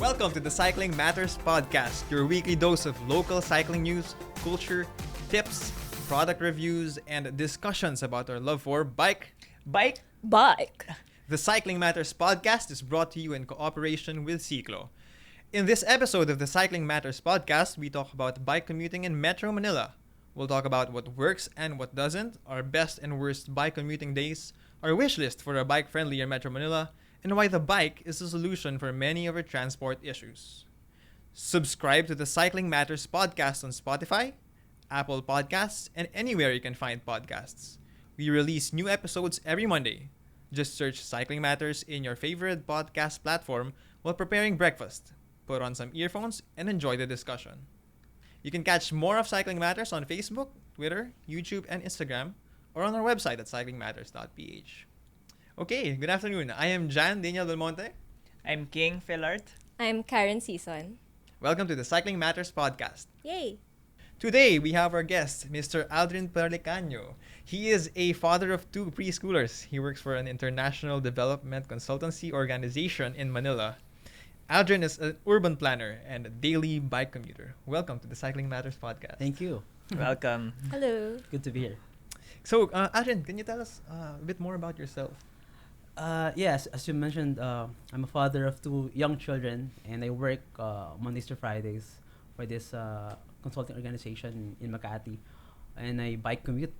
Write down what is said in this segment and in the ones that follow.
Welcome to the Cycling Matters podcast, your weekly dose of local cycling news, culture, tips, product reviews, and discussions about our love for bike. The Cycling Matters podcast is brought to you in cooperation with Ciclo. In this episode of the Cycling Matters podcast, we talk about bike commuting in Metro Manila. We'll talk about what works and what doesn't, our best and worst bike commuting days, our wish list for a bike-friendlier Metro Manila, and why the bike is the solution for many of our transport issues. Subscribe to the Cycling Matters podcast on Spotify, Apple Podcasts, and anywhere you can find podcasts. We release new episodes every Monday. Just search Cycling Matters in your favorite podcast platform while preparing breakfast. Put on some earphones and enjoy the discussion. You can catch more of Cycling Matters on Facebook, Twitter, YouTube, and Instagram, or on our website at cyclingmatters.ph. Okay, good afternoon. I am Jan Daniel Belmonte. I'm King Filart. I'm Karen Sison. Welcome to the Cycling Matters podcast. Yay! Today, we have our guest, Mr. Aldrin Perlicano. He is a father of two preschoolers. He works for an international development consultancy organization in Manila. Aldrin is an urban planner and a daily bike commuter. Welcome to the Cycling Matters podcast. Thank you. Welcome. Hello. Good to be here. So, Aldrin, can you tell us a bit more about yourself? Yes, as you mentioned, I'm a father of two young children, and I work Mondays to Fridays for this consulting organization in Makati. And I bike commute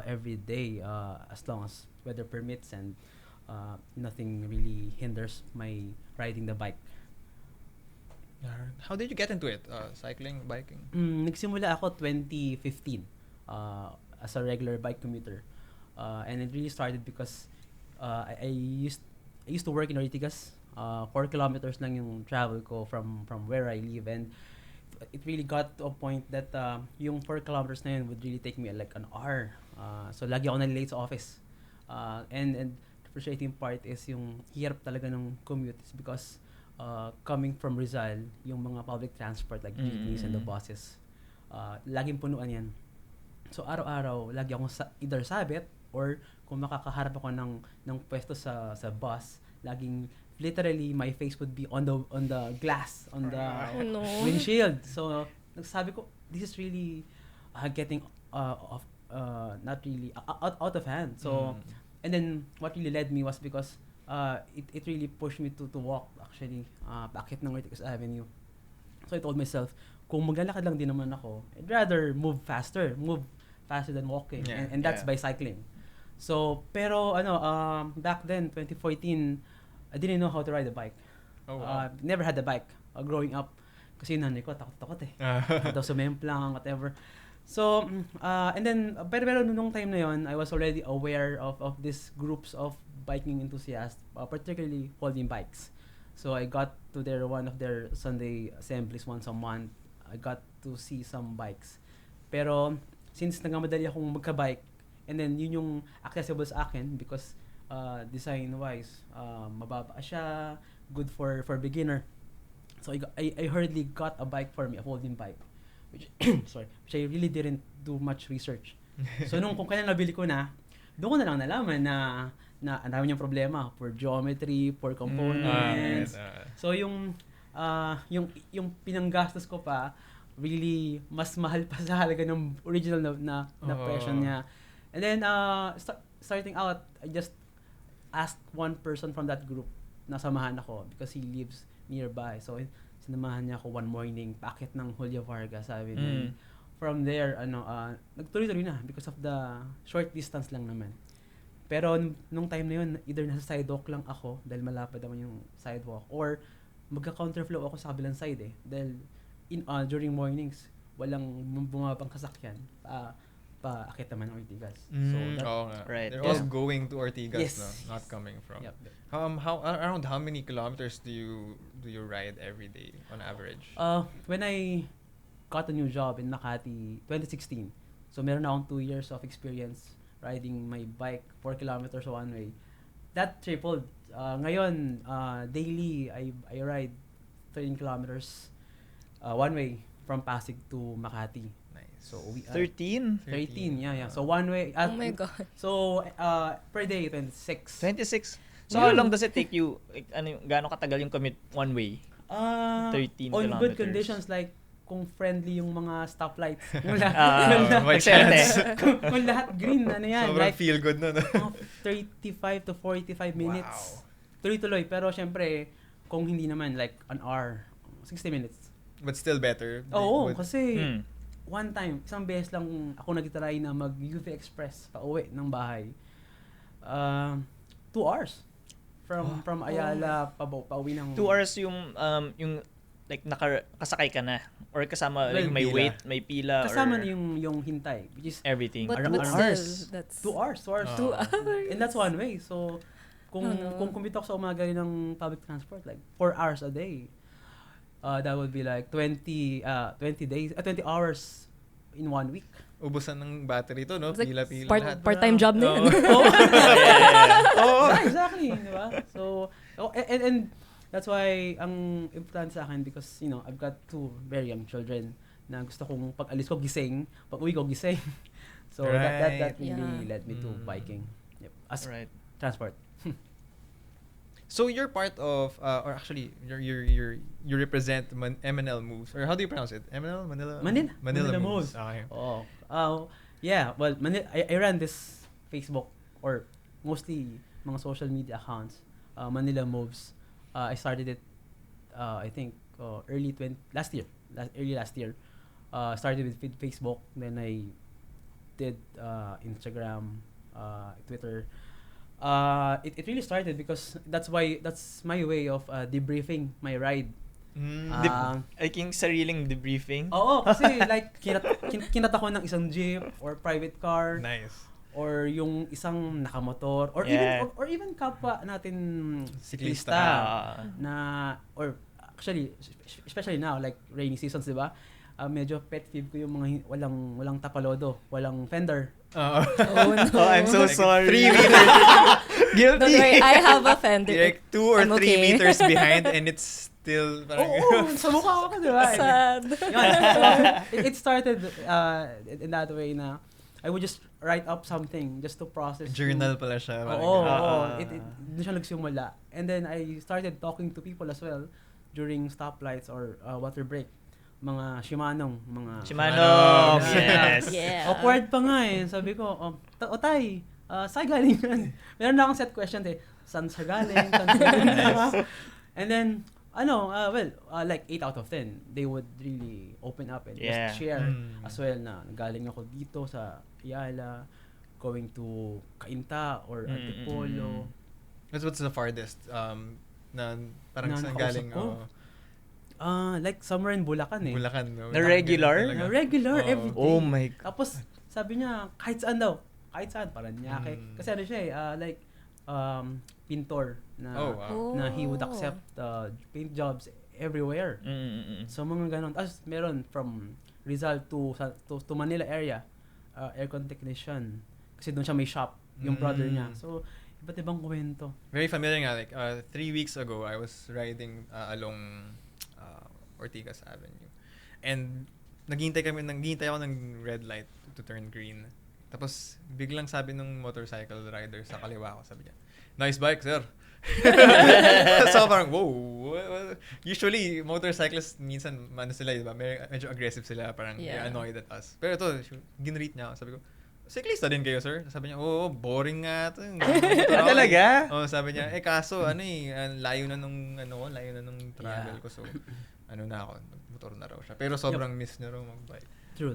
every day as long as weather permits and nothing really hinders my riding the bike. How did you get into it? Cycling, biking? Nagsimula ako 2015 as a regular bike commuter. And it really started because I used to work in Ortigas. 4 kilometers lang yung travel ko from where I live, and it really got to a point that yung 4 kilometers na yun would really take me like an hour. So lagi ako na-late sa office. And the frustrating part is yung hirap talaga ng commute is because coming from Rizal, yung mga public transport like jeepneys and the buses, laging punuan yan. So araw-araw, lagi akong either sabit or kung makakaharap ako ng pwesto sa bus, laging literally my face would be on the glass, on the windshield. So nagsabi ko, this is really getting not really out of hand. So and then what really led me was because it really pushed me to walk actually bakit ng Ortigas Avenue. So I told myself, kung maglalakad lang din naman ako, I'd rather move faster than walking, and that's by cycling. So pero back then 2014, I didn't know how to ride a bike. Oh, wow. Never had a bike growing up kasi yung nanay ko takot eh. Daw sumemplang, whatever. So and then pero nung time na yon, I was already aware of these groups of biking enthusiasts, particularly holding bikes. So I got to one of their Sunday assemblies once a month. I got to see some bikes. Pero since nagmamadali akong magka-bike, and then yun yung accessible sa akin because design-wise, mababa siya, good for beginner. So I hurriedly got a bike for me, a folding bike, which I really didn't do much research. So kung kailan nabili ko na, doon ko na lang nalaman na ang dami niyang problema for geometry, for components. So yung pinanggastos ko pa, really mas mahal pa sa halaga ng original na presyo niya. And then starting out, I just asked one person from that group na samahan ako because he lives nearby. So sinamahan niya ako one morning, packet ng Julio Vargas, sabi niya. From there, nagtuloy-tuloy na because of the short distance lang naman. Pero nung time na yun, either nasa sidewalk lang ako dahil malapad naman yung sidewalk, or magka-counterflow ako sa kabilang side eh. Dahil during mornings, walang bumabang kasakyan. Paakit naman ng Ortigas. So right. They're all going to Ortigas, yes. Not coming from. Yep. Around how many kilometers do you ride every day on average? When I got a new job in Makati 2016, so meron na akong 2 years of experience riding my bike 4 kilometers one way. That tripled. Ngayon, daily I ride 13 kilometers one way from Pasig to Makati. Nice. So 13? 13, yeah. So one way. Oh my God. So per day 26. 26. So how long does it take you? Gaano katagal yung commute one way? 13 on good kilometers. conditions, like kung friendly yung mga stoplights. Kung lahat, White Excelente. chance. kung lahat green, ano yan, Sobrang like feel good no? mga 35 to 45 minutes. Wow. Tuloy-tuloy. Pero syempre, kung hindi naman, like an hour, 60 minutes. But still better. Oo, But- kasi Hmm. one time, isang beses lang ako nagtry na mag-UV Express pa uwi ng bahay. 2 hours. From Ayala pauwi ng 2 hours yung like nakasakay ka na or kasama like Well, may pila. wait, may pila kasama or na yung hintay, which is everything. But, Around but hours. still, that's 2 hours. 2 hours. 2 hours. And that's one way. So, kung Oh, no. kung kumita ako sa umaga rin ng public transport, like 4 hours a day, that would be like 20 hours in 1 week. Ubusan ng battery to, no? It's like Pila-pila lahat. part-time job na yun. Oo. Yeah, exactly, di ba? So, and that's why ang importante sa akin because, you know, I've got 2 very young children na gusto kong pag alis ko gising, pag uwi ko gising. So, that really Yeah. led me to biking. Yep. As Right. transport. So you're part of, or actually, you represent MNL Moves, or how do you pronounce it? MNL, Manila Moves. Okay. Oh. Yeah, well, I ran this Facebook or mostly mga social media accounts, Manila Moves. I started it, I think, early last year. Started with Facebook, then I did Instagram, Twitter. It really started because that's my way of debriefing my ride. Like yung sariling debriefing. Oo, kasi like kinat ako ng isang jeep or private car Nice. or yung isang nakamotor or Yeah. even kapwa natin Siklista. na or actually especially now like rainy seasons, 'di ba? Medyo pet peeve ko yung mga walang tapalodo, walang fender. Oh, no. Oh, I'm so Like sorry. 3 meters. Don't worry, I have a fender. Like 2 or I'm 3 okay. meters behind and it's still parang Sa mukha ako, 'di ba? Sad. Yun. So, it started in that way na I would just write up something just to process. journal pala siya. parang Oo, ganun. oo. Doon siya nagsimula. And then I started talking to people as well during stoplights or water break. Mga Shimanong, mga Shimanong, Yeah. yes. Yeah. awkward pa nga eh. Sabi ko, Tay, saan galing yan? Meron na akong set question eh. Saan siya galing? Saan siya galing? And then, like 8 out of 10, they would really open up and Yeah. just share Mm. as well na galing ako dito sa Ayala, going to Cainta or Antipolo. What's the farthest na parang Na saan nakausap galing? ko? Like somewhere in Bulacan eh. Bulacan. No? Na regular? Na regular, Oo. every day. Oh my God. Tapos, sabi niya, kahit saan daw. Kahit saan, Paranaque. Mm. Kasi ano siya eh, like, pintor na, Oh, wow. na he would accept paint jobs everywhere. So, mga ganon. Tapos, meron from Rizal to Manila area, aircon technician. Kasi doon siya may shop, yung brother niya. So, iba't ibang kwento. Very familiar nga. Like 3 weeks ago, I was riding along Ortigas Avenue. And naghihintay ako ng red light to turn green. Tapos biglang sabi nung motorcycle rider sa kaliwa ko, sabi niya, "Nice bike, sir." So parang, whoa. Usually, motorcyclists, minsan, sila, diba? Medyo aggressive sila, parang Yeah. they're annoyed at us. Pero ito, ginreat niya ako. Sabi ko, "Cyclista din kayo, sir?" Sabi niya, "Oo, boring nga ito." Talaga? Oh, sabi niya, kaso, layo na nung travel ko. So, na ako, motor na raw siya. Pero sobrang miss niya raw mag-bike. True.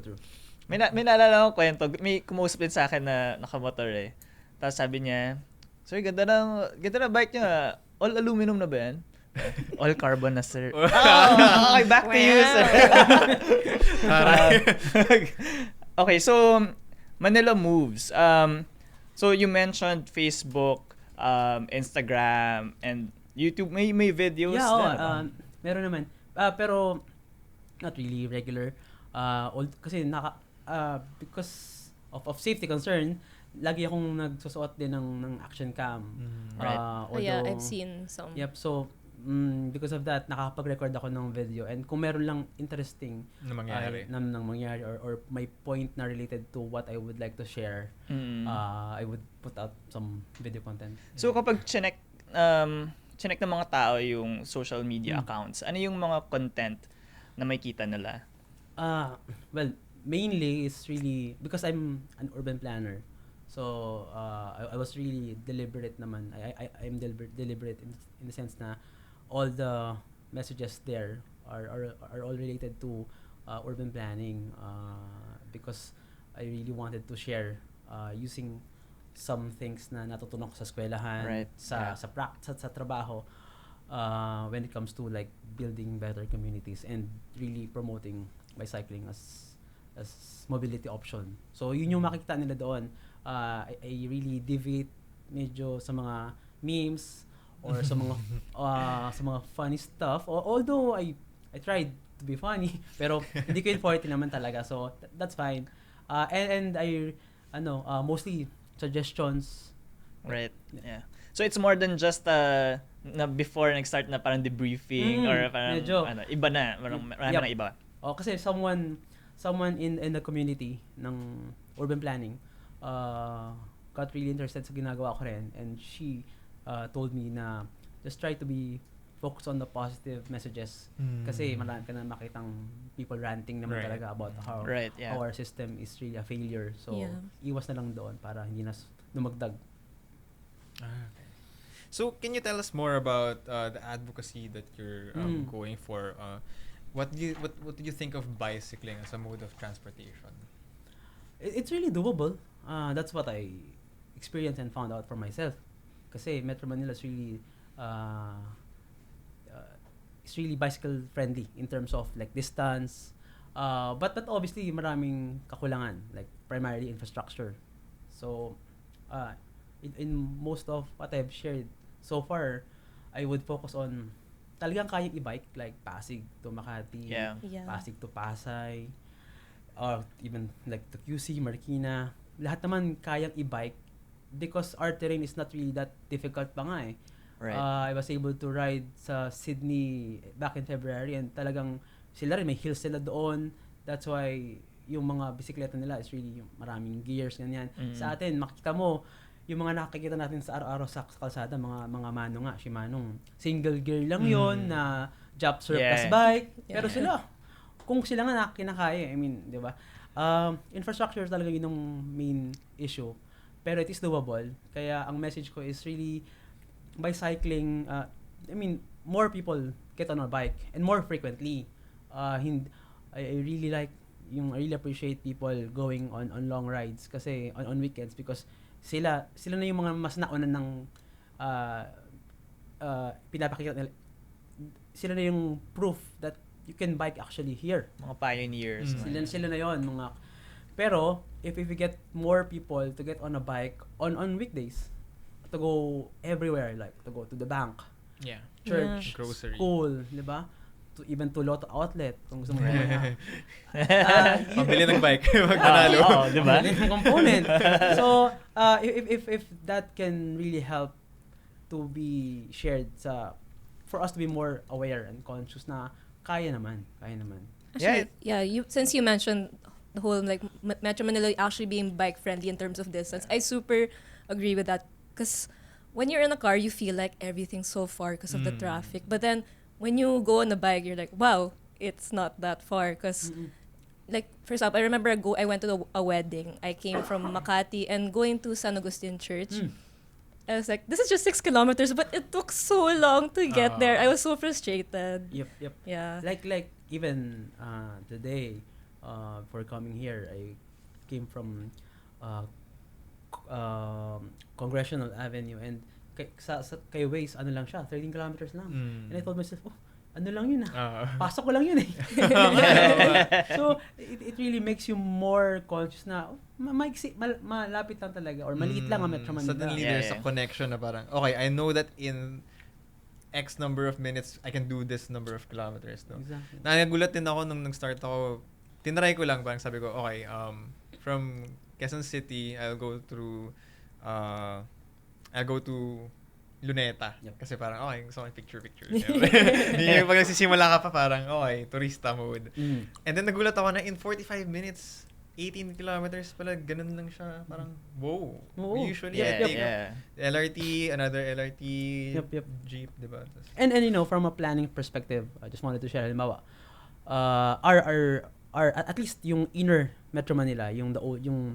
May naalala akong kwento. May kumuusap din sa akin na nakamotor eh. Tapos sabi niya, "Sir, ganda ng bike niya. All aluminum na ba yan?" "All carbon na, sir." Okay, back to you, sir. Okay, so Manila Moves. So you mentioned Facebook, Instagram, and YouTube. May videos Yeah, na. meron naman. Pero not really regular. Kasi because of safety concern, lagi akong nagsusuot din ng action cam. Right. Yeah, I've seen some. Yep, so because of that, nakakapag-record ako ng video. And kung meron lang interesting Na mangyari. na mangyari or may point na related to what I would like to share, Mm. I would put out some video content. So kapag chinek ng mga tao yung social media accounts, ano yung mga content na may kita nila? Well, mainly it's really because I'm an urban planner. So I was really deliberate naman. I'm deliberate in the sense na all the messages there are all related to urban planning because I really wanted to share using some things na natutunan ko sa eskwelahan, Right. sa trabaho when it comes to like building better communities and really promoting bicycling as mobility option. So yun yung makikita nila doon. I really deviate medyo sa mga memes or sa mga funny stuff. Although I tried to be funny, pero hindi ko yung 40 naman talaga. So that's fine. And I mostly suggestions. Right. Yeah. So it's more than just na before nag-start na parang debriefing or parang medyo. Iba na, marami Yep. na iba. Kasi someone in the community ng urban planning got really interested sa ginagawa ko rin, and she told me na just try to be focused on the positive messages kasi marami ka na makitang people ranting naman talaga about how our system is really a failure. So iwas na lang doon para hindi na dumagdag. Okay. So can you tell us more about the advocacy that you're going for? What do you think of bicycling as a mode of transportation? It's really doable. That's what I experienced and found out for myself. Kasi Metro Manila is really it's really bicycle friendly in terms of like distance. But obviously maraming kakulangan, like primarily infrastructure. So in most of what I've shared so far, I would focus on talagang kayang i-bike, like Pasig to Makati, Pasig to Pasay, or even like to QC, Marikina. Lahat naman kayang i-bike because our terrain is not really that difficult pa nga eh. Right. I was able to ride sa Sydney back in February, and talagang sila rin, may hills sila doon. That's why yung mga bisikleta nila is really maraming gears, ganyan. Sa atin, makita mo, yung mga nakikita natin sa araw-araw sa kalsada, mga Mano nga, Shimano, single gear lang yon na job surplus bike. Pero sila, kung sila nga kinakaya, I mean, di ba? Infrastructure talaga yun yung main issue. Pero it is doable. Kaya ang message ko is really, by cycling, I mean, more people get on a bike and more frequently. I really really appreciate people going on long rides kasi on weekends because sila na yung mga mas nauna ng pinapakita nila. Sila na yung proof that you can bike actually here. Mga pioneers. Sila na yon mga. Pero if we get more people to get on a bike on weekdays, to go everywhere, like to go to the bank, church, grocery, school, di ba? Even to Lotto outlet kung gusto mo pabili ng bike pag nanalo. Di ba? Component. So if that can really help to be shared for us to be more aware and conscious na kaya naman. Actually, since you mentioned the whole like Metro Manila actually being bike friendly in terms of distance, I super agree with that. Because when you're in a car, you feel like everything's so far because of the traffic. But then when you go on a bike, you're like, wow, it's not that far. Because, like, for example, I remember I went to a wedding. I came from Makati and going to San Agustin Church. I was like, this is just 6 kilometers, but it took so long to get there. I was so frustrated. Yep. Yeah. Like even today, for coming here, I came from Congressional Avenue, and kay Waze, ano lang siya, 13 kilometers lang. And I told myself, ano lang yun pasok ko lang yun eh. So, it really makes you more conscious na, malapit lang talaga, or maliit lang ang Metro Manila. Suddenly, there's a connection na parang, okay, I know that in X number of minutes, I can do this number of kilometers. No? Exactly. Nagulat din ako nung nag-start ako, tinry ko lang, parang sabi ko, okay, from Quezon City, I'll go to Luneta. Yep. Kasi parang, okay, gusto ko yung picture. Yung pag nagsisimula ka pa, parang, okay, turista mode. And then nagulat ako na in 45 minutes, 18 kilometers pala, ganun lang siya. Parang, wow. Oo. Usually, Yeah, I think, yeah. LRT, another LRT, Yep. jeep, diba? And from a planning perspective, I just wanted to share, halimbawa, our at least yung inner Metro Manila, yung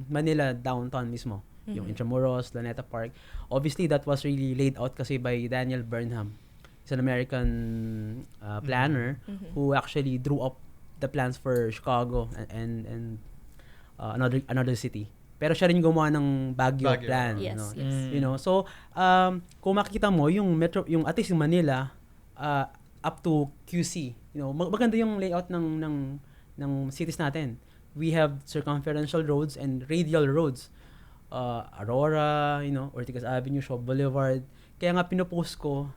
Manila downtown mismo, yung Intramuros, Laneta Park, obviously that was really laid out kasi by Daniel Burnham. He's an American planner who actually drew up the plans for Chicago and another city. Pero siya rin gumawa ng Baguio plan, Yes, no? yes. You know, so kung makikita mo yung metro, yung at least yung Manila up to QC, you know, maganda yung layout ng cities natin. We have circumferential roads and radial roads. Aurora, you know, Ortigas Avenue, Shaw Boulevard. Kaya nga pinopost ko,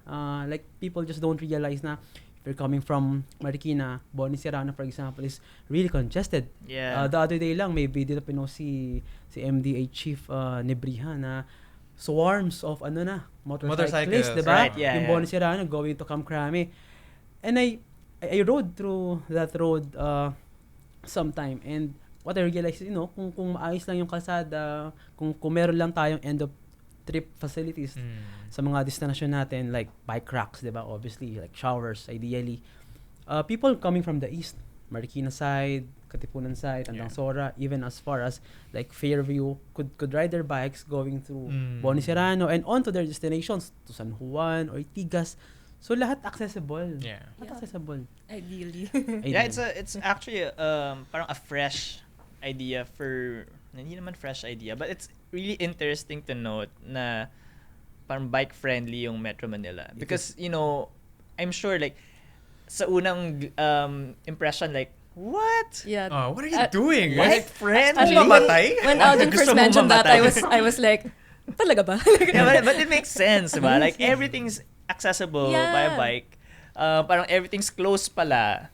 like people just don't realize na if you're coming from Marikina, Boni Serrano for example is really congested. Yeah. The other day lang may video na pinost si MDA Chief Nebriha na swarms of motorcyclists, diba? Right, yeah, yung Boni Serrano going to Camp Crame. And I rode through that road sometime, and what I realized, you know, kung maayos lang yung kalsada, kung meron lang tayong end of trip facilities sa mga destination natin, like bike racks, diba? Obviously, like showers, ideally. People coming from the east, Marikina side, Katipunan side, Tandang Sora, even as far as like Fairview, could ride their bikes going through Boni Serrano and on to their destinations, to San Juan, Ortigas. So lahat accessible. Yeah. Lahat accessible. Ideally. Yeah, it's actually parang a fresh idea for, hindi naman fresh idea, but it's really interesting to note na parang bike friendly yung Metro Manila, because you know, I'm sure like sa unang impression, like what? Yeah. What are you doing? Bike friendly? Actually, mamatay? when Alden Gusto first mo mentioned that, mamatay? I was like, talaga ba? Yeah, but it makes sense, diba? Like everything's accessible by a bike. Parang everything's close pala.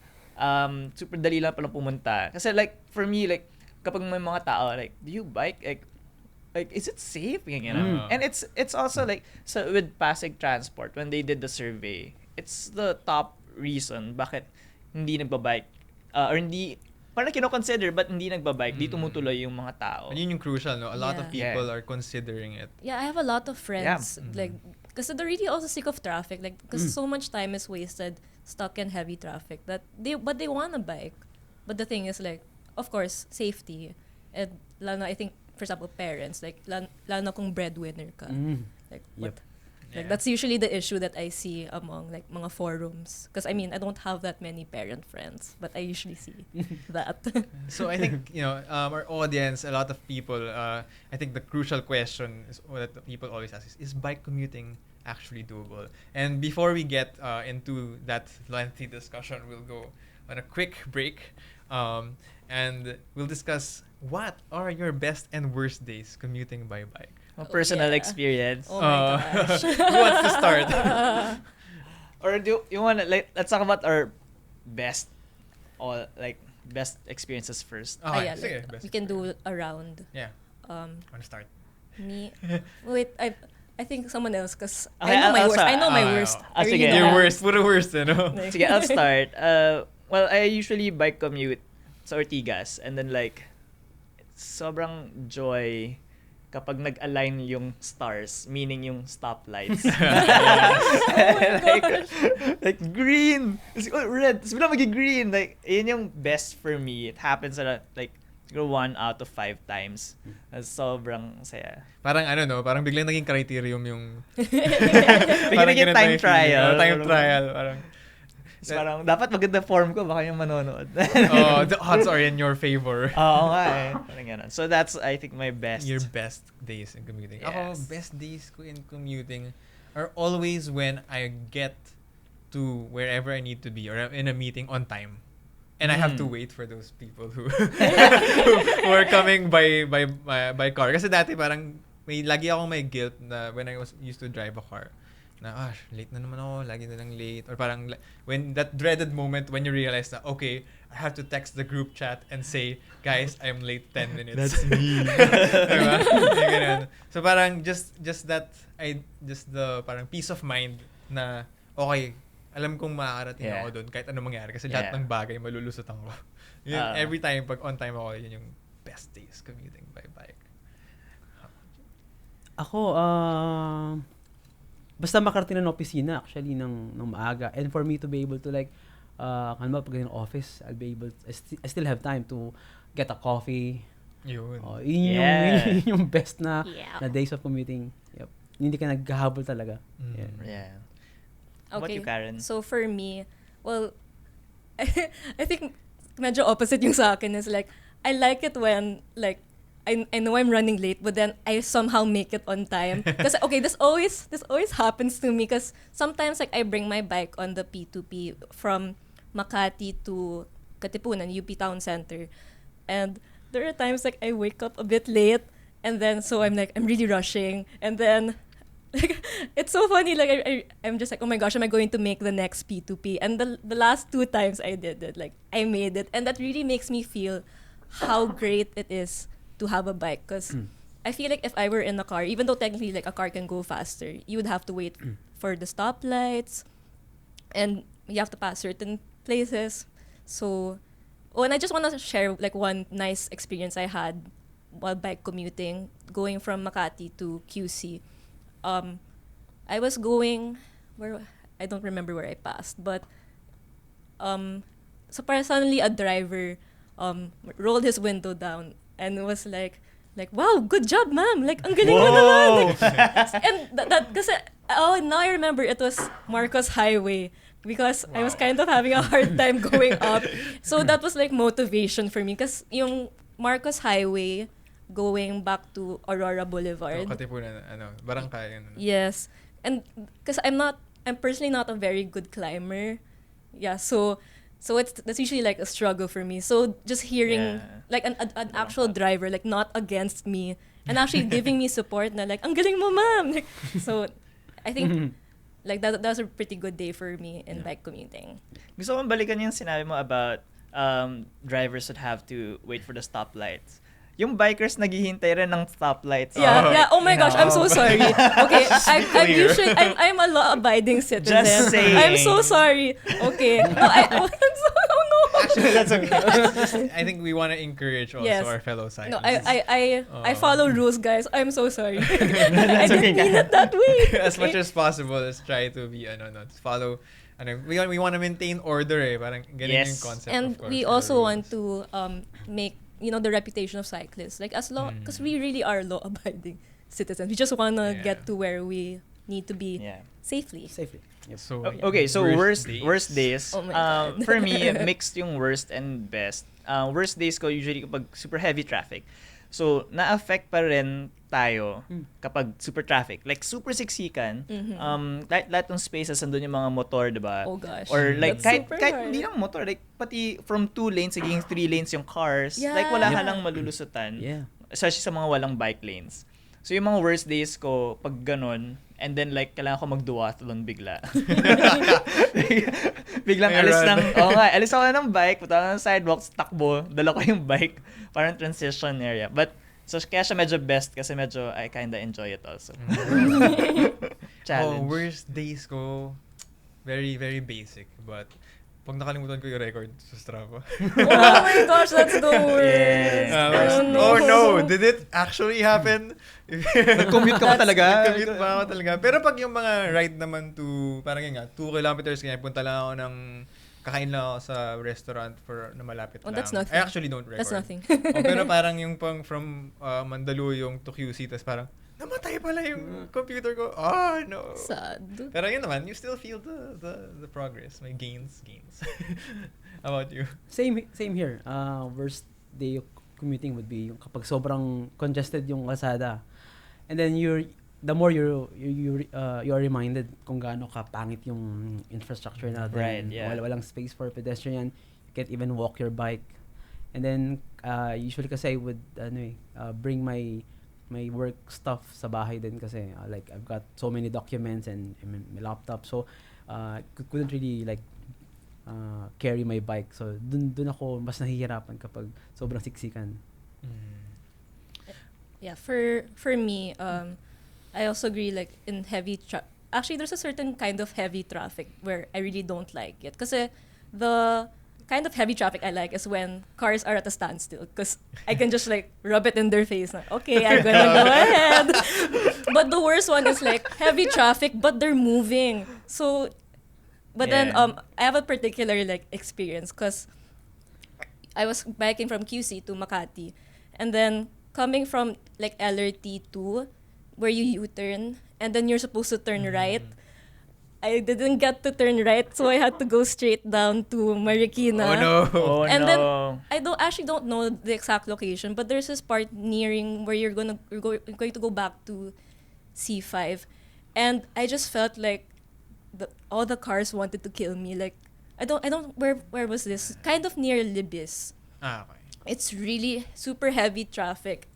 Super dali lang pala pumunta. Kasi like for me, like kapag may mga tao like, do you bike? Like is it safe? Ganyan. And it's also like, so with Pasig Transport, when they did the survey, it's the top reason bakit hindi nagbabike or hindi parang kino-consider but hindi nagbabike, di tumutuloy yung mga tao. And yun yung crucial, no? A lot of Yeah. people are considering it. Yeah, I have a lot of friends like, because they're really also sick of traffic, like because so much time is wasted stuck in heavy traffic that they want a bike, but the thing is like, of course, safety, and lalo na, I think for example parents, like lalo na kung breadwinner ka, like what. Like that's usually the issue that I see among like mga forums, because I mean I don't have that many parent friends, but I usually see that. So I think, you know, our audience, a lot of people, I think the crucial question is that the people always ask is bike commuting actually doable? And before we get into that lengthy discussion, we'll go on a quick break, and we'll discuss what are your best and worst days commuting by bike. Personal experience. Oh my gosh. Who wants to start? Or do you want to, like, let's talk about our best experiences first. Okay, Yeah, sige, like, best we can experience. do a round. Yeah. Want to start? Me. Wait, I think someone else, because Okay, I know my I'll worst. start. I know my Ah, worst. ah, I really sige. know Your that. worst. Puro worst, no? Sige, I'll start. Well, I usually bike commute sa Ortigas, and then like sobrang joy kapag nag-align yung stars, meaning yung stoplights. like green, red, tapos bigla green. Like, yun yung best for me. It happens like 1 out of 5 times. Sobrang saya. Parang parang biglang naging criterium yung Biglang naging ganun time yung feeling. trial. Time trial. Parang, Parang dapat maganda form ko, baka yung manonood. the odds are in your favor. Oo nga eh. Parang ganun. So that's, I think, my best. Your best days in commuting. Yes. Ako, best days ko in commuting are always when I get to wherever I need to be or I'm in a meeting on time. And I have to wait for those people who who are coming by car. Kasi dati parang lagi akong may guilt na when I was used to drive a car. Na, late na naman ako, lagi na lang late. Or parang, when that dreaded moment when you realize na, okay, I have to text the group chat and say, guys, I'm late 10 minutes. That's me. Diba? Yung ganun. So parang, just the parang peace of mind na, okay, alam kong makakarating ako doon kahit ano mangyari. Kasi lahat ng bagay, malulusot ako. Yun, every time, pag on time ako, yun yung best days commuting by bike? Ako, basta makarating ng opisina actually ng maaga. And for me to be able to like, pag in office, I'll be able, I still have time to get a coffee. Yun. Yun yung best na days of commuting. Yep. Hindi ka naghahabol talaga. Yeah. Okay. What you, Karen? So for me, well, I think medyo opposite yung sa akin is like, I like it when like, I know I'm running late, but then I somehow make it on time. Because okay, this always happens to me. Because sometimes like I bring my bike on the P2P from Makati to Katipunan, UP Town Center, and there are times like I wake up a bit late, and then so I'm really rushing, and then like it's so funny. Like I'm just like, oh my gosh, am I going to make the next P2P? And the last 2 times I did it, like I made it, and that really makes me feel how great it is to have a bike, because I feel like if I were in a car, even though technically like a car can go faster, you would have to wait for the stoplights, and you have to pass certain places. So, and I just want to share like one nice experience I had while bike commuting, going from Makati to QC. I was going where I don't remember where I passed, but so suddenly a driver rolled his window down and was like, wow, good job, ma'am. Like, ang galing mo naman. Like, and that kasi, now I remember it was Marcos Highway because I was kind of having a hard time going up. So that was like motivation for me because yung Marcos Highway going back to Aurora Boulevard. So, Katipunan, barangay. Yes. And because I'm personally not a very good climber. Yeah, so that's usually like a struggle for me. So just hearing like an actual driver, like not against me, and actually giving me support na like, ang galing mo, ma'am. Like, so I think like that was a pretty good day for me in bike commuting. Gusto kong balikan yung sinabi mo about drivers would have to wait for the stoplights. Yung bikers naghihintay rin ng stoplights. Yeah. Oh my gosh, I'm so sorry. Okay, I'm a law-abiding citizen. Just saying. I'm so sorry. Okay. No, no. Actually, that's okay. I think we want to encourage also our fellow cyclists. No, I follow rules, guys. I'm so sorry. I didn't mean it that way. As much as possible, let's try to be follow. We want to maintain order. Parang ganun yung concept. And of course, we also want to make the reputation of cyclists, like as law, because we really are law-abiding citizens. We just wanna get to where we need to be safely. Yep. So okay, so worst days. Oh my God. For me, mixed yung worst and best. Worst days ko usually kapag super heavy traffic. So, na-affect pa rin tayo kapag super traffic. Like, super siksikan. Lahat ng spaces, andun yung mga motor, diba? Oh gosh. Or like, That's kahit hindi lang motor, like, pati from 2 lanes, naging 3 lanes yung cars. Yeah. Like, wala ka lang malulusutan. Yeah. Especially sa mga walang bike lanes. So, yung mga worst days ko, pag ganun, and then like, kailangan ko mag-duathlon bigla. Biglang alis ako ng bike, punta ako ng sidewalks, takbo, dala ko yung bike, parang transition area. But, so kaya siya medyo best kasi medyo I kinda enjoy it also. Challenge. Worst days ko, very, very basic. But, pag nakalimutan ko yung record sa Strava. Oh my gosh, that's the worst. Oh no, did it actually happen? Nag-commute ka pa talaga? Nag-commute pa ako talaga. Pero pag yung mga ride naman to, parang yun nga, 2 kilometers, kaya punta lang ako kakain lang ako sa restaurant na malapit lang. That's nothing. I actually don't record. That's nothing. Pero parang yung from Mandaluyong to QC, tas parang, namatay pala yung computer ko. Oh, no. Sad. Pero yun naman, you still feel the progress. May gains. How about you? Same here. Worst day of commuting would be yung kapag sobrang congested yung kalsada. And then the more you are reminded kung gaano kapangit yung infrastructure natin. Right, yeah. Walang space for pedestrian. You can't even walk your bike. And then usually kasi I would bring my work stuff sa bahay din kasi like I've got so many documents and my laptop, so couldn't really like carry my bike, so dun ako mas nahihirapan kapag sobrang siksikan. Yeah, for me, I also agree, like in heavy actually there's a certain kind of heavy traffic where I really don't like it kasi kind of heavy traffic I like is when cars are at a standstill because I can just like rub it in their face. Like, okay, I'm gonna go ahead. But the worst one is like heavy traffic, but they're moving. So, but then I have a particular like experience because I was biking from QC to Makati, and then coming from like LRT 2, where you U-turn, and then you're supposed to turn right. I didn't get to turn right, so I had to go straight down to Marikina. Oh no. Oh, And no. then I don't know the exact location, but there's this part nearing where you're going to go back to C5, and I just felt like all the cars wanted to kill me. Like where was this? Kind of near Libis. Okay. It's really super heavy traffic,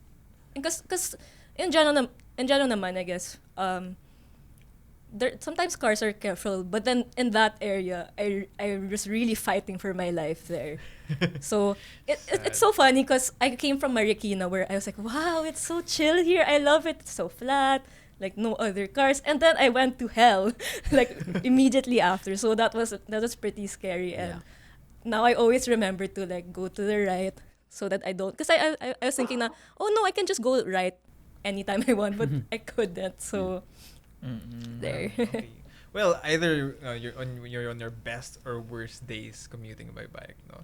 because in general naman, I guess there sometimes cars are careful, but then in that area, I was really fighting for my life there. So it's so funny because I came from Marikina where I was like, wow, it's so chill here. I love it. It's so flat, like no other cars. And then I went to hell, like immediately after. So that was pretty scary. And now I always remember to like go to the right so that I don't. Because I was thinking na, oh no, I can just go right anytime I want, but I couldn't. So. There. Okay. Well, either you're on your best or worst days commuting by bike. No,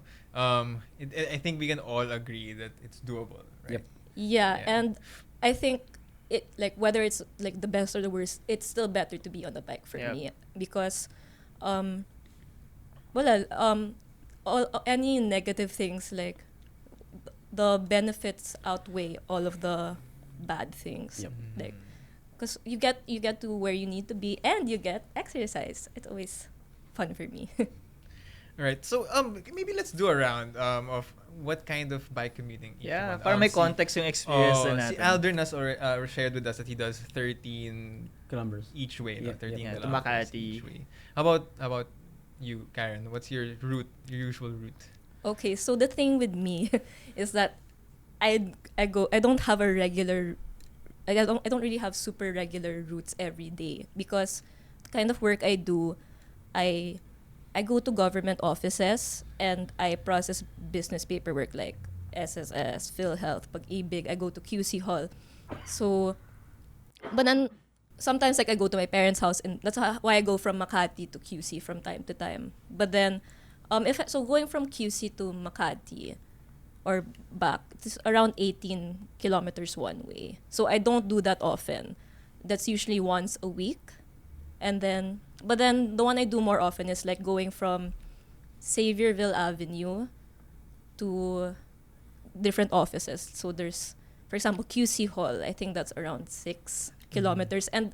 I think we can all agree that it's doable, right? Yep. Yeah, and I think it like whether it's like the best or the worst, it's still better to be on the bike for me because, any negative things like the benefits outweigh all of the bad things. Yep. Like. Because you get to where you need to be and you get exercise. It's always fun for me. All right. So maybe let's do a round of what kind of bike commuting each one. Para may context yung experience na Si natin. Aldrin has shared with us that he does 13 kilometers each way. No? 13 to kilometers Makati. each way. How about you, Karen? What's your route? Your usual route? Okay, so the thing with me is that I don't have a regular. I don't really have super regular routes every day because the kind of work I do, I go to government offices and I process business paperwork like SSS, PhilHealth, Pag-ibig. I go to QC Hall. So, but then sometimes like I go to my parents' house and that's why I go from Makati to QC from time to time. But then, going from QC to Makati, or back, it's around 18 kilometers one way. So I don't do that often. That's usually once a week. But then the one I do more often is like going from Xavierville Avenue to different offices. So there's, for example, QC Hall. I think that's around 6 kilometers. And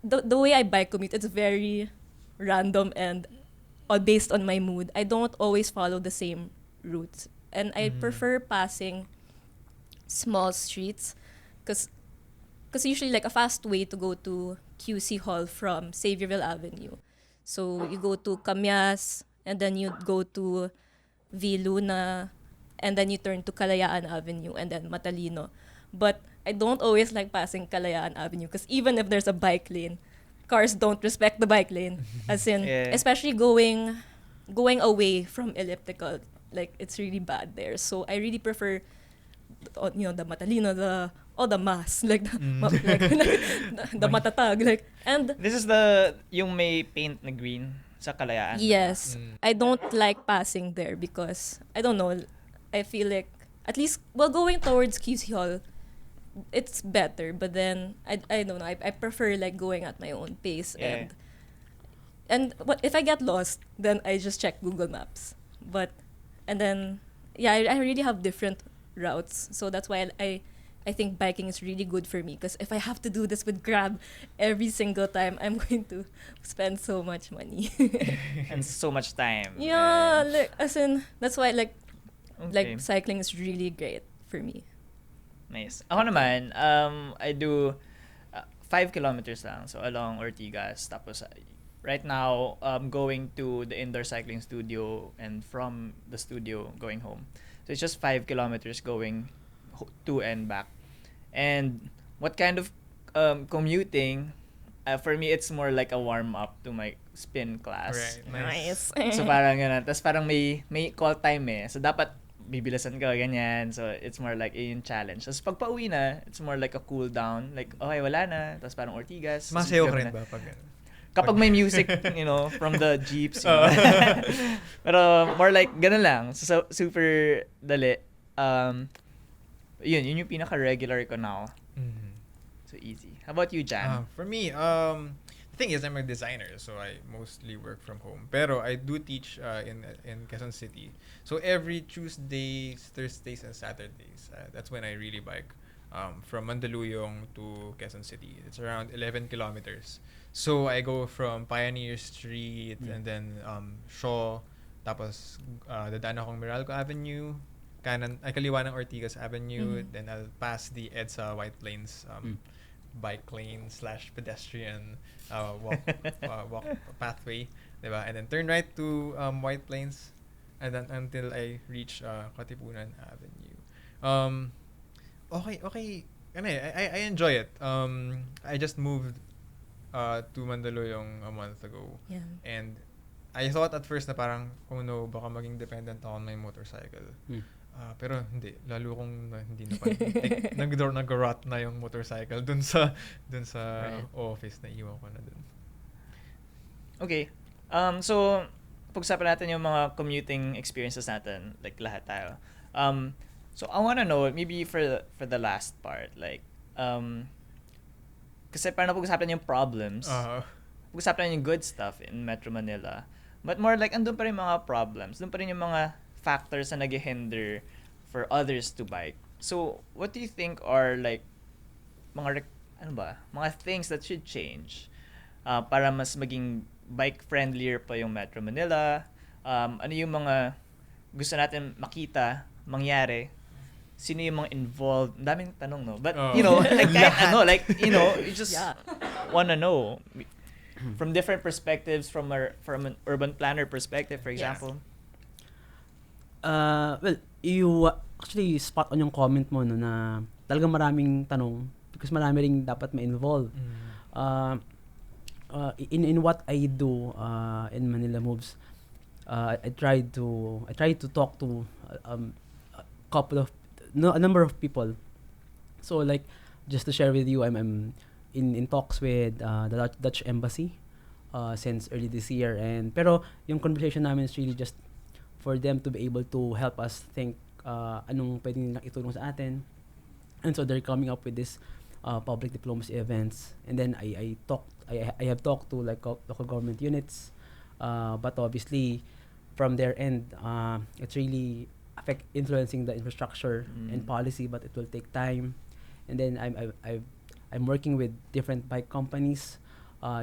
the way I bike commute, it's very random and all based on my mood. I don't always follow the same routes. And I prefer passing small streets because usually like a fast way to go to QC Hall from Xavierville Avenue. So you go to Camias and then you go to V. Luna and then you turn to Kalayaan Avenue and then Matalino. But I don't always like passing Kalayaan Avenue because even if there's a bike lane, cars don't respect the bike lane. As in, especially going away from elliptical. Like, it's really bad there. So, I really prefer, the Matalino, the mass, like, the matatag, like, and... This is yung may paint na green sa Kalayaan. Yes. I don't like passing there because, I don't know, I feel like, at least, going towards QC Hall, it's better. But then, I don't know, I prefer, like, going at my own pace. Yeah. And if I get lost, then I just check Google Maps. And then, I really have different routes. So that's why I think biking is really good for me. Because if I have to do this with Grab every single time, I'm going to spend so much money. And so much time. Yeah, like, as in, that's why like cycling is really great for me. Nice. Ako naman, I do 5 kilometers lang. So along Ortigas. Tapos right now, going to the indoor cycling studio and from the studio going home. So it's just 5 kilometers going to and back. And what kind of commuting for me, it's more like a warm-up to my spin class. Right. Nice. So parang gano'n. Tapos parang may call time eh. So dapat bibilisan ka, ganyan. So it's more like yung challenge. Tapos pag pauwi na, it's more like a cool down. Like, okay, wala na. Tapos parang Ortigas. Masayaw ka rin ba pag Kapag may music, from the jeeps. Pero more like, ganun lang. So super dali. Yun yung pinaka-regular ko now. Mm-hmm. So easy. How about you, Jan? For me, the thing is I'm a designer, so I mostly work from home. Pero I do teach in Quezon City. So every Tuesdays, Thursdays, and Saturdays, that's when I really bike. From Mandaluyong to Quezon City. It's around 11 kilometers. So I go from Pioneer Street and then Shaw, tapos dadaan akong Meralco Avenue, kaliwa ng Ortigas Avenue, then I'll pass the EDSA White Plains bike lane / pedestrian walk pathway, diba? And then turn right to White Plains, and then until I reach Katipunan Avenue. Okay. I enjoy it. I just moved to Mandaluyong a month ago. Yeah. And I thought at first na parang, baka maging dependent ako on my motorcycle. Pero hindi. Lalo kong hindi na parang, nag-rot na yung motorcycle dun sa Right. office na iwan ko na dun. Okay. So, pag-usapan natin yung mga commuting experiences natin, like lahat tayo. So I wanna know, maybe for the last part, like, kasi parang pag-usapan yung problems, pag-usapan yung good stuff in Metro Manila, but more like, andun pa rin mga problems, andun pa rin yung mga factors na nag-hinder for others to bike. So, what do you think are like, mga things that should change para mas maging bike-friendlier pa yung Metro Manila? Ano yung mga gusto natin makita, mangyari? Sino yung mga involved? Ang daming tanong, no? But, like, you just wanna know. From different perspectives, from an urban planner perspective, for example. Well, you actually spot on yung comment mo, no, na talagang maraming tanong because marami ring dapat ma-involve. In what I do in Manila Moves, I try to talk to a number of people. So like, just to share with you, I'm in talks with the Dutch embassy since early this year, pero yung conversation namin is really just for them to be able to help us think anong pwedeng nilang itulong sa atin. And so they're coming up with this public diplomacy events, and then I have talked to like local government units, but obviously from their end it's really influencing the infrastructure and policy, but it will take time. And then I'm working with different bike companies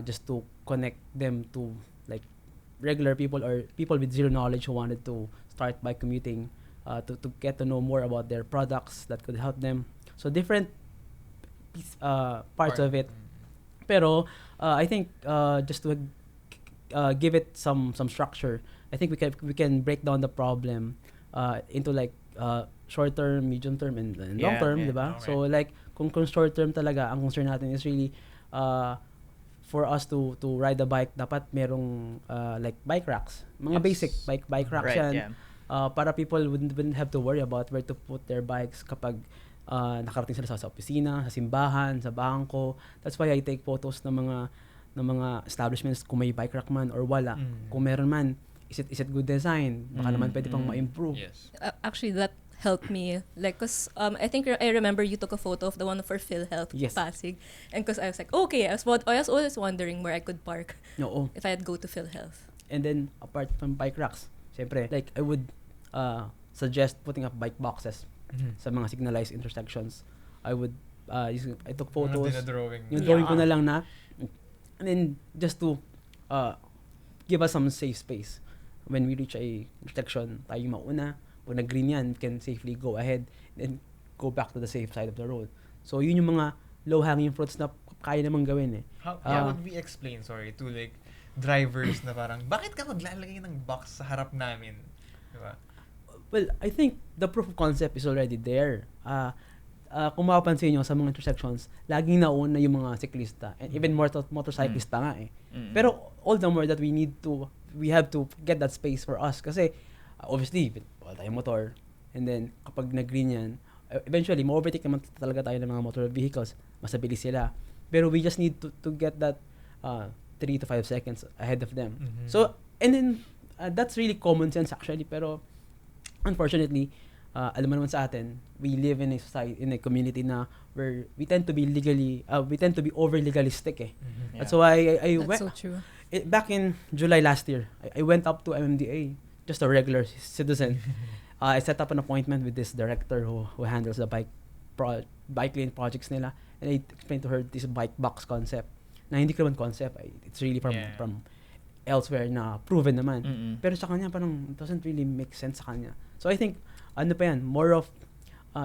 just to connect them to like regular people or people with zero knowledge who wanted to start bike commuting, to get to know more about their products that could help them. So different parts of it. Pero I think just to give it some structure, I think we can break down the problem into like short term, medium term, and long term, diba? Okay. So like kung short term talaga, ang concern natin is really for us to ride a bike, dapat merong like bike racks, mga basic bike racks, right, yan. Para people wouldn't have to worry about where to put their bikes kapag nakarating sila sa opisina, sa simbahan, sa bangko. That's why I take photos ng mga establishments kung may bike rack man or wala. Kung meron man, is it good design? Baka naman pwede pang ma-improve. Yes. Actually, that helped me, like, cause I think I remember you took a photo of the one for PhilHealth, yes, Pasig, and cause I was like, okay, I was always wondering where I could park if I'd go to PhilHealth. And then apart from bike racks, syempre, like I would suggest putting up bike boxes sa mga signalized intersections. I took photos. Yung drawing ko na lang na, and then just to give us some safe space. When we reach a intersection, tayo mauna. Pag nag-green yan, we can safely go ahead and go back to the safe side of the road. So yun yung mga low-hanging fruits na kaya namang gawin eh. How would we explain, to like drivers na parang, bakit ka maglalagay ng box sa harap namin? Diba? Well, I think the proof of concept is already there. kung mapapansin nyo sa mga intersections, laging nauna yung mga siklista. And even motorcyclist pa nga eh. Pero all the more that we have to get that space for us. Kasi, obviously, wala tayong motor. And then, kapag nag-green yan, eventually, ma-overtake naman talaga tayo ng mga motor vehicles. Mas mabilis sila. Pero we just need to get that 3 to 5 seconds ahead of them. So, and then, that's really common sense actually. Pero, unfortunately, alam mo naman sa atin, we live in a society, in a community na where we tend to be over legalistic eh. That's why I That's went, so true. back in July last year, I went up to MMDA, just a regular citizen. I set up an appointment with this director who handles the bike lane projects nila, and I explained to her this bike box concept. Na hindi ko naman concept, it's really from elsewhere na proven naman. Pero sa kanya parang it doesn't really make sense sa kanya. So I think ano pa yan, more of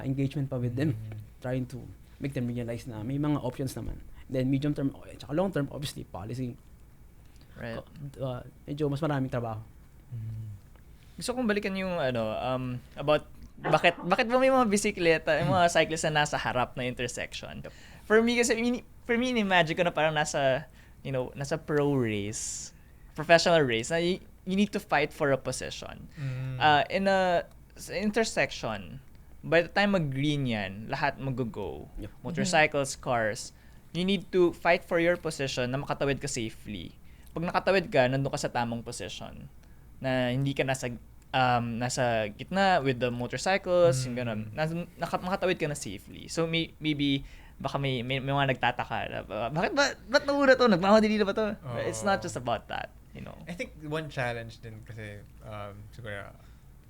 engagement pa with them, trying to make them realize na may mga options naman. Then medium term, tsaka long term, obviously policy. Right. Medyo mas maraming trabaho. Gusto kong balikan yung about bakit ba may mga bisikleta, yung mga cyclists na nasa harap na intersection. For me kasi imagine ko na parang nasa pro race, professional race na you need to fight for a position. In a intersection, by the time mag-green yan, lahat mag-go. Yep. Motorcycles, cars, you need to fight for your position na makatawid ka safely. Pag nakatawid ka, nandun ka sa tamang position. Na hindi ka nasa gitna with the motorcycles, yung ganun. Makatawid ka na safely. So maybe baka may mga nagtataka. Bakit ba't nauna to? Nagmamadali na ba to? It's not just about that, you know. I think one challenge din kasi siguro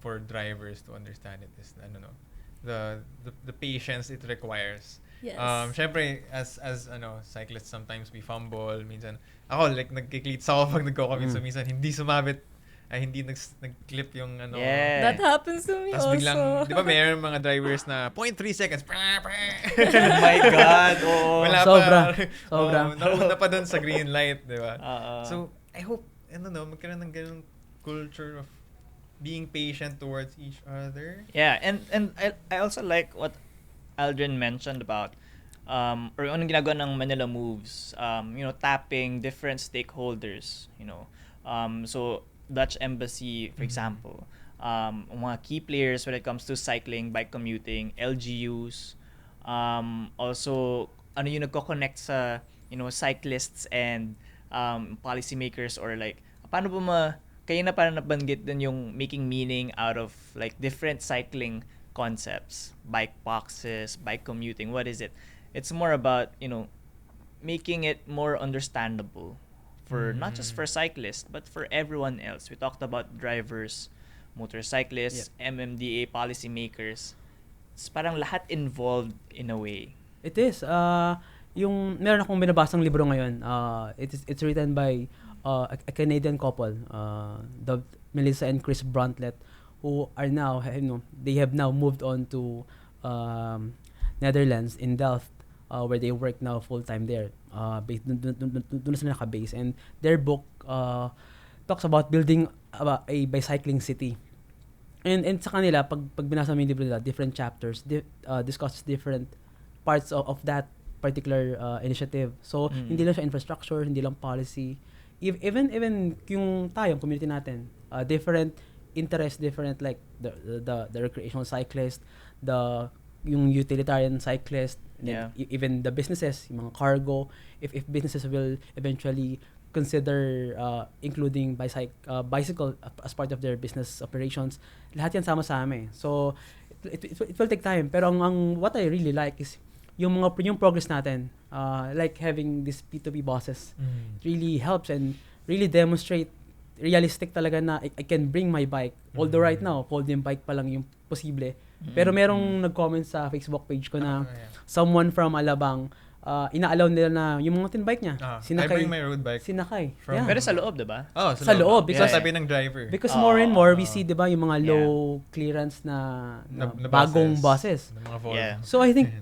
for drivers to understand it is the patience it requires. Yes. Syempre as cyclists, sometimes we fumble, minsan ako nagki-cleats ako pag nagko-commute, so minsan hindi sumabit, hindi nag-clip yung Yeah. That happens to me tas also. biglang, di ba mayroon mga drivers na 0.3 seconds. Oh my God. Oh. Wala Sobra. Nauna pa dun sa green light, di ba? So, So, I hope, magkaroon ng ganung culture of being patient towards each other. yeah, and I also like what Aldrin mentioned about or anong ginagawa ng Manila Moves, tapping different stakeholders, so Dutch Embassy, for example, mga key players when it comes to cycling, bike commuting, LGUs, also yung nagko-connect sa cyclists and policymakers, or like paano ba kayo na parang nabanggit din yung making meaning out of like different cycling concepts, bike boxes, bike commuting. What is it? It's more about making it more understandable for not just for cyclists but for everyone else. We talked about drivers, motorcyclists, MMDA policymakers. It's parang lahat involved in a way. It is. Meron akong binabasang libro ngayon. It's written by a Canadian couple, the Melissa and Chris Bruntlett, who are now, they have now moved on to Netherlands in Delft, where they work now full-time there. Doon sila naka-base. And their book talks about building a bicycling city. And sa kanila, pag binasa mo yung libro nila, different chapters discusses different parts of that particular initiative. So, hindi lang siya infrastructure, hindi lang policy. Even yung tayong community natin, different interests, different like the recreational cyclist, yung utilitarian cyclist, even the businesses, yung mga cargo, if businesses will eventually consider including bicycle as part of their business operations, lahat yan sama-sama eh. So it will take time, pero ang what I really like is yung progress natin, like having these P2P bosses really helps and really demonstrate realistic talaga na I can bring my bike. Although right now, folding bike pa lang yung posible. Pero merong nag-comment sa Facebook page ko na someone from Alabang, ina-allow nila na yung mountain bike niya. I bring my road bike. Sinakay. Yeah. Pero sa loob, diba? Sa loob. Because sabi ng driver. Because more and more, we see, diba, yung mga low clearance na bagong buses. Mga Volvo. Yeah. So I think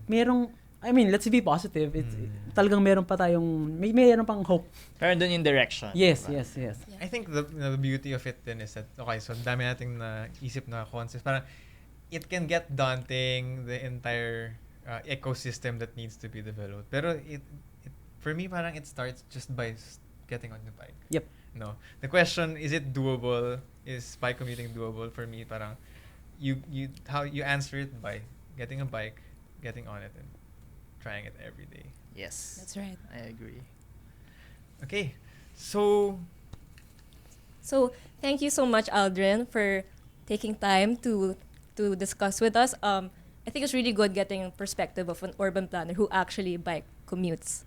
let's be positive. It's talagang meron pa tayong meron pang hope. Pero dun yung direction. Yes, diba? yes. I think the beauty of it then is that so dami nating naisip na concepts. Parang it can get daunting, the entire ecosystem that needs to be developed. Pero for me, parang it starts just by getting on the bike. Yep. No. The question, is it doable? Is bike commuting doable? For me, parang how you answer it by getting a bike, getting on it, and trying it every day. Yes. That's right. I agree. Okay. So thank you so much, Aldrin, for taking time to discuss with us. I think it's really good getting a perspective of an urban planner who actually bike commutes.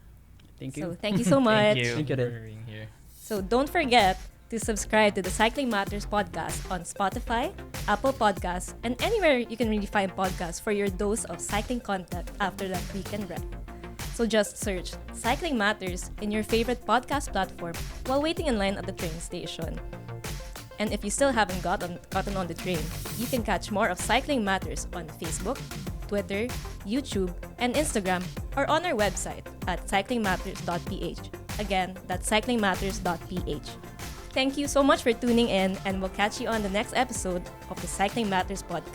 Thank you. So thank you so much. Thank you. Thank you, for Ren. being here. So don't forget to subscribe to the Cycling Matters podcast on Spotify, Apple Podcasts, and anywhere you can really find podcasts for your dose of cycling content after that weekend ride. So just search Cycling Matters in your favorite podcast platform while waiting in line at the train station. And if you still haven't gotten on the train, you can catch more of Cycling Matters on Facebook, Twitter, YouTube, and Instagram, or on our website at cyclingmatters.ph. Again, that's cyclingmatters.ph. Thank you so much for tuning in, and we'll catch you on the next episode of the Cycling Matters podcast.